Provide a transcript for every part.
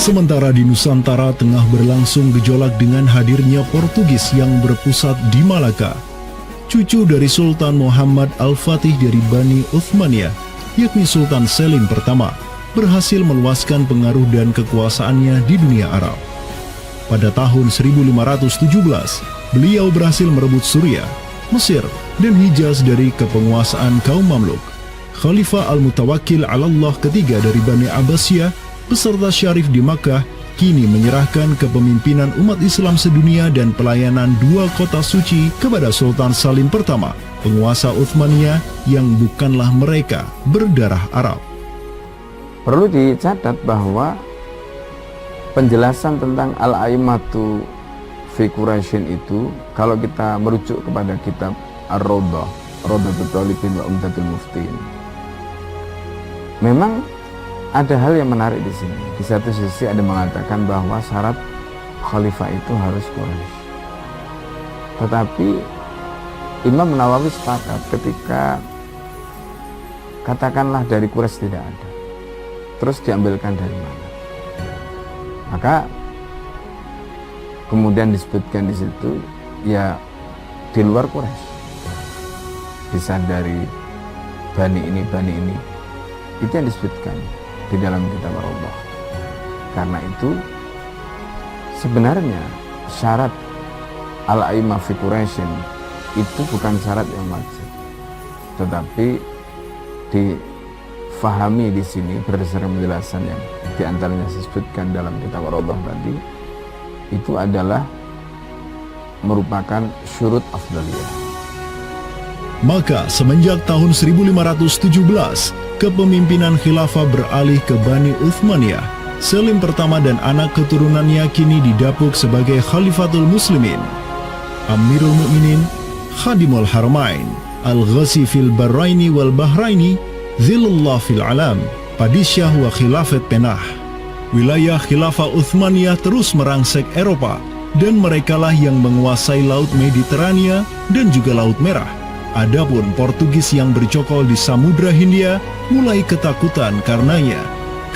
Sementara di Nusantara tengah berlangsung gejolak dengan hadirnya Portugis yang berpusat di Malaka. Cucu dari Sultan Muhammad Al-Fatih dari Bani Uthmaniyah, yakni Sultan Selim pertama, berhasil meluaskan pengaruh dan kekuasaannya di dunia Arab. Pada tahun 1517, beliau berhasil merebut Suriah, Mesir, dan Hijaz dari kepenguasaan kaum Mamluk. Khalifah Al-Mutawakkil 'ala Allah ketiga dari Bani Abbasiyah beserta Syarif di Makkah kini menyerahkan kepemimpinan umat Islam sedunia dan pelayanan dua kota suci kepada Sultan Salim pertama, penguasa Uthmaniyah yang bukanlah mereka berdarah Arab. Perlu dicatat bahwa penjelasan tentang Al-A'immatu fi Quraisyin itu, kalau kita merujuk kepada kitab Ar-Rawdah, Rawdatul Talibin wa Umdatul Muftin, memang ada hal yang menarik di sini. Di satu sisi ada mengatakan bahwa syarat khalifah itu harus Quraisy. Tetapi Imam Nawawi sepakat ketika katakanlah dari Quraisy tidak ada, terus diambilkan dari mana? Maka kemudian disebutkan di situ ya di luar Quraisy, bisa dari bani ini, itu yang disebutkan di dalam kitab Allah. Karena itu sebenarnya syarat al-a'immah fi Quraisyin itu bukan syarat yang wajib, tetapi difahami di sini berdasarkan penjelasan yang diantaranya disebutkan dalam kitab Allah tadi, itu adalah merupakan syurut afdaliyah. Maka semenjak tahun 1517, kepemimpinan khilafah beralih ke Bani Uthmaniyah. Selim pertama dan anak keturunannya kini didapuk sebagai Khalifatul Muslimin, Amirul Mukminin, Khadimul Haramain, Al-Ghazi fil Barraini wal Bahraini, Zilullah fil Alam, Padisyah wa Khilafat Penah. Wilayah khilafah Uthmaniyah terus merangsek Eropa, dan merekalah yang menguasai Laut Mediterania dan juga Laut Merah. Adapun Portugis yang bercokol di Samudra Hindia mulai ketakutan karenanya.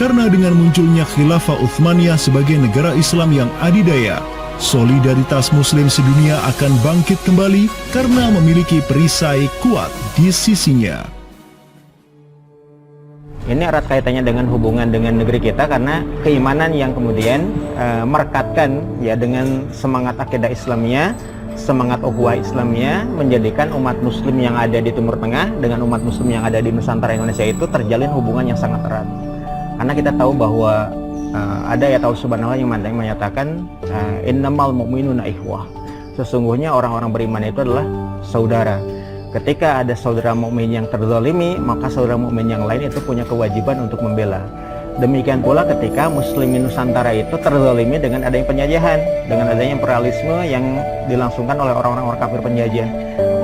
Karena dengan munculnya khilafah Uthmaniyah sebagai negara Islam yang adidaya, solidaritas Muslim sedunia akan bangkit kembali karena memiliki perisai kuat di sisinya. Ini erat kaitannya dengan hubungan dengan negeri kita, karena keimanan yang kemudian merekatkan ya dengan semangat akidah Islamiyah, semangat ukhuwah Islamiyah, menjadikan umat muslim yang ada di Timur Tengah dengan umat muslim yang ada di Nusantara Indonesia itu terjalin hubungan yang sangat erat. Karena kita tahu bahwa ada ayat Allah Subhanahu wa ta'ala yang menyatakan innamal mu'minuna ikhwah. Sesungguhnya orang-orang beriman itu adalah saudara. Ketika ada saudara mukmin yang terzalimi, maka saudara mukmin yang lain itu punya kewajiban untuk membela. Demikian pula ketika muslimin Nusantara itu terzalimi dengan adanya penjajahan, dengan adanya imperialisme yang dilangsungkan oleh orang-orang kafir penjajah,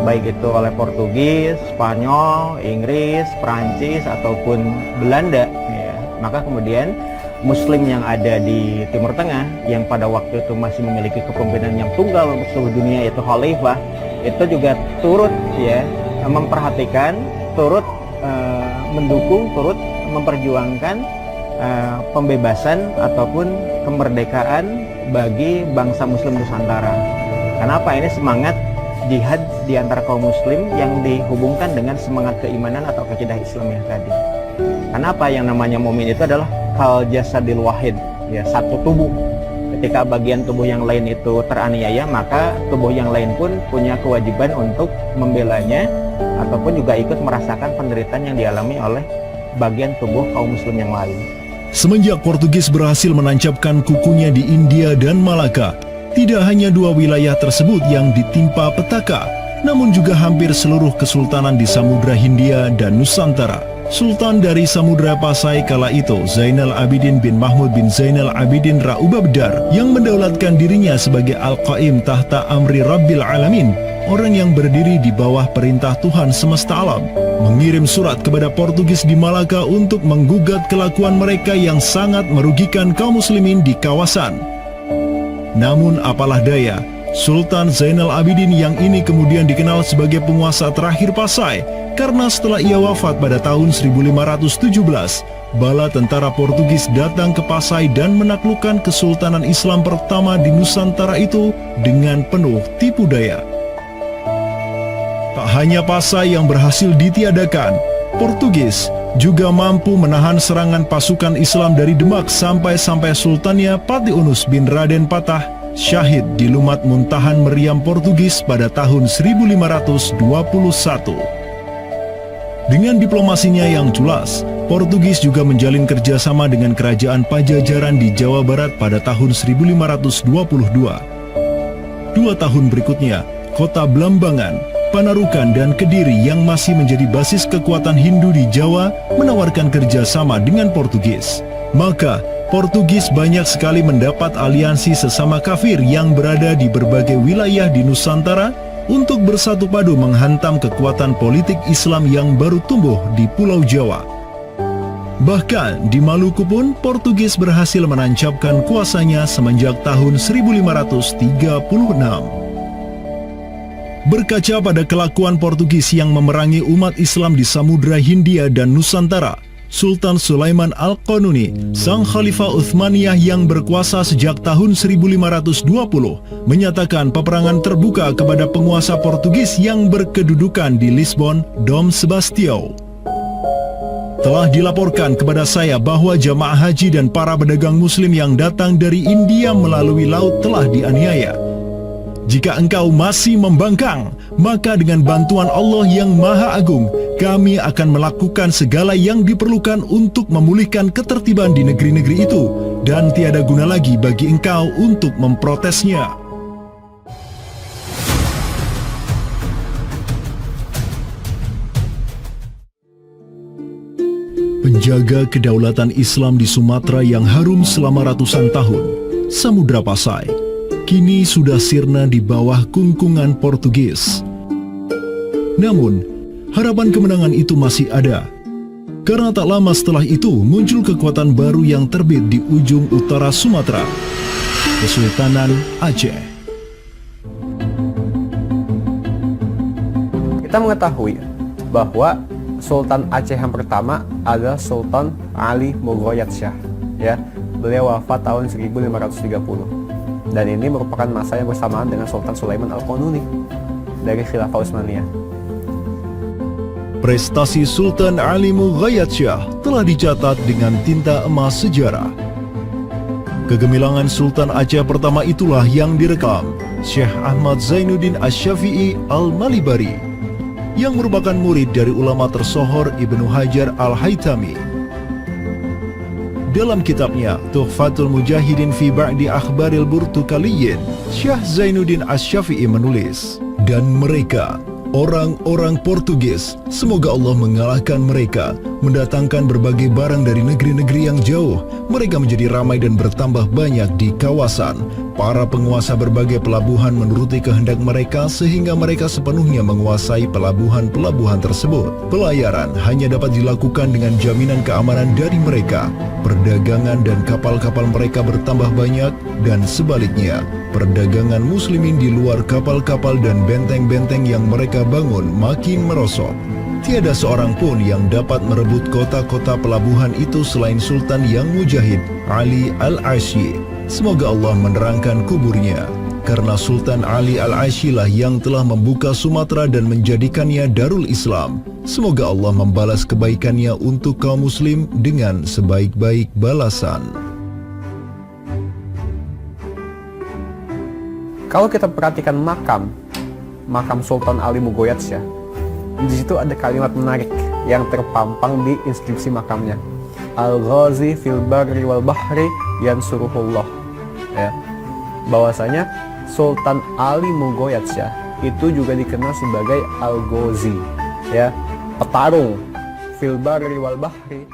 baik itu oleh Portugis, Spanyol, Inggris, Perancis ataupun Belanda ya. Maka kemudian muslim yang ada di Timur Tengah yang pada waktu itu masih memiliki kepemimpinan yang tunggal untuk seluruh dunia, yaitu khalifah, itu juga turut ya memperhatikan, turut mendukung, turut memperjuangkan pembebasan ataupun kemerdekaan bagi bangsa muslim Nusantara. Kenapa? Ini semangat jihad di antara kaum muslim yang dihubungkan dengan semangat keimanan atau akidah Islamiyah tadi. Kenapa? Yang namanya mukmin itu adalah kal jasadil wahid, ya, satu tubuh. Ketika bagian tubuh yang lain itu teraniaya, maka tubuh yang lain pun punya kewajiban untuk membelanya ataupun juga ikut merasakan penderitaan yang dialami oleh bagian tubuh kaum muslim yang lain. Semenjak Portugis berhasil menancapkan kukunya di India dan Malaka, tidak hanya dua wilayah tersebut yang ditimpa petaka, namun juga hampir seluruh kesultanan di Samudra Hindia dan Nusantara. Sultan dari Samudra Pasai kala itu, Zainal Abidin bin Mahmud bin Zainal Abidin Ra'ubabdar, yang mendaulatkan dirinya sebagai Al-Qaim tahta Amri Rabbil Alamin, orang yang berdiri di bawah perintah Tuhan semesta alam, mengirim surat kepada Portugis di Malaka untuk menggugat kelakuan mereka yang sangat merugikan kaum muslimin di kawasan. Namun apalah daya, Sultan Zainal Abidin yang ini kemudian dikenal sebagai penguasa terakhir Pasai, karena setelah ia wafat pada tahun 1517, bala tentara Portugis datang ke Pasai dan menaklukkan Kesultanan Islam pertama di Nusantara itu dengan penuh tipu daya. Tak hanya Pasai yang berhasil ditiadakan, Portugis juga mampu menahan serangan pasukan Islam dari Demak sampai Sultannya Patiunus bin Raden Patah syahid di Lumat Muntahan meriam Portugis pada tahun 1521. Dengan diplomasinya yang culas, Portugis juga menjalin kerjasama dengan kerajaan Pajajaran di Jawa Barat pada tahun 1522. 2 tahun berikutnya, kota Blambangan, Panarukan, dan Kediri yang masih menjadi basis kekuatan Hindu di Jawa menawarkan kerjasama dengan Portugis. Maka, Portugis banyak sekali mendapat aliansi sesama kafir yang berada di berbagai wilayah di Nusantara untuk bersatu padu menghantam kekuatan politik Islam yang baru tumbuh di Pulau Jawa. Bahkan di Maluku pun Portugis berhasil menancapkan kuasanya semenjak tahun 1536. Berkaca pada kelakuan Portugis yang memerangi umat Islam di Samudra Hindia dan Nusantara, Sultan Sulaiman Al-Qanuni, sang Khalifah Uthmaniyah yang berkuasa sejak tahun 1520, menyatakan peperangan terbuka kepada penguasa Portugis yang berkedudukan di Lisbon, Dom Sebastião. Telah dilaporkan kepada saya bahwa jamaah haji dan para pedagang muslim yang datang dari India melalui laut telah dianiaya. Jika engkau masih membangkang, maka dengan bantuan Allah yang Maha Agung, kami akan melakukan segala yang diperlukan untuk memulihkan ketertiban di negeri-negeri itu, dan tiada guna lagi bagi engkau untuk memprotesnya. Penjaga kedaulatan Islam di Sumatera yang harum selama ratusan tahun, Samudra Pasai, kini sudah sirna di bawah kungkungan Portugis. Namun, harapan kemenangan itu masih ada. Karena tak lama setelah itu muncul kekuatan baru yang terbit di ujung utara Sumatera, Kesultanan Aceh. Kita mengetahui bahwa Sultan Aceh yang pertama adalah Sultan Ali Mughayat Shah. Ya, beliau wafat tahun 1530. Dan ini merupakan masa yang bersamaan dengan Sultan Sulaiman Al-Qanuni dari Khilafah Utsmaniyah. Prestasi Sultan Ali Mughayat Shah telah dicatat dengan tinta emas sejarah. Kegemilangan Sultan Aceh pertama itulah yang direkam Syekh Ahmad Zainuddin Asy-Syafi'i Al-Malibari, yang merupakan murid dari ulama tersohor Ibnu Hajar Al-Haytami. Dalam kitabnya Tuhfatul Mujahidin fi Ba'di Akhbaril Burtukaliyin, Syekh Zainuddin Asy-Syafi'i menulis, dan mereka, orang-orang Portugis, semoga Allah mengalahkan mereka, mendatangkan berbagai barang dari negeri-negeri yang jauh. Mereka menjadi ramai dan bertambah banyak di kawasan. Para penguasa berbagai pelabuhan menuruti kehendak mereka sehingga mereka sepenuhnya menguasai pelabuhan-pelabuhan tersebut. Pelayaran hanya dapat dilakukan dengan jaminan keamanan dari mereka. Perdagangan dan kapal-kapal mereka bertambah banyak, dan sebaliknya, perdagangan muslimin di luar kapal-kapal dan benteng-benteng yang mereka bangun makin merosot. Tiada seorang pun yang dapat merebut kota-kota pelabuhan itu selain Sultan yang mujahid, Ali Al-Asy. Semoga Allah menerangkan kuburnya. Karena Sultan Ali Al-Asy lah yang telah membuka Sumatera dan menjadikannya Darul Islam. Semoga Allah membalas kebaikannya untuk kaum muslim dengan sebaik-baik balasan. Kalau kita perhatikan makam Sultan Ali Mughayat Shah, di situ ada kalimat menarik yang terpampang di inskripsi makamnya. Al-Ghazi fil barri wal bahri yansuruhullah. Ya. Bahwasanya Sultan Ali Mughayat Shah itu juga dikenal sebagai Al-Ghazi, ya, petarung fil barri wal bahri